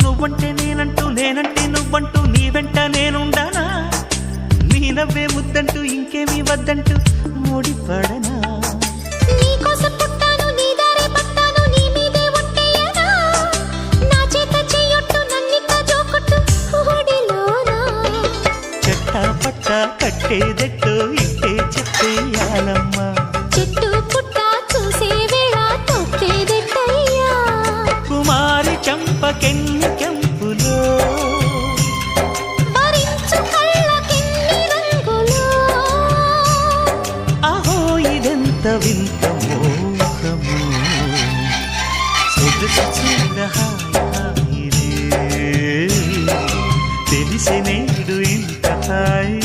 నువ్వంటే నేనంటూ నేనంటే నువ్వంటూ నీ వెంట నేనుండానా నీ నవ్వే ముద్దంటూ ఇంకేమీ వద్దంటూ ముడిపడనా నీకోసం పుట్టాను నీ దారే పట్టాను నీ మీదే ఒట్టేయనా నా చేత చెయ్యొట్టు నన్నిక్క జోకొట్టు ఓడిలోనా చెట్టా పట్టా కట్టేదెట్టో ఇంటే చెప్పేయాలమ్మా చెట్టు పుట్ట చూసే వేళ తొక్కేదెట్టయ్యా కుమారి చంపకెంపులో భరించు కళ్ళకెన్ని రంగులో అహో ఇదెంత వింత మోహము సొగసు చూడ హాయిలే తెలిసి నేడు ఇంత హాయి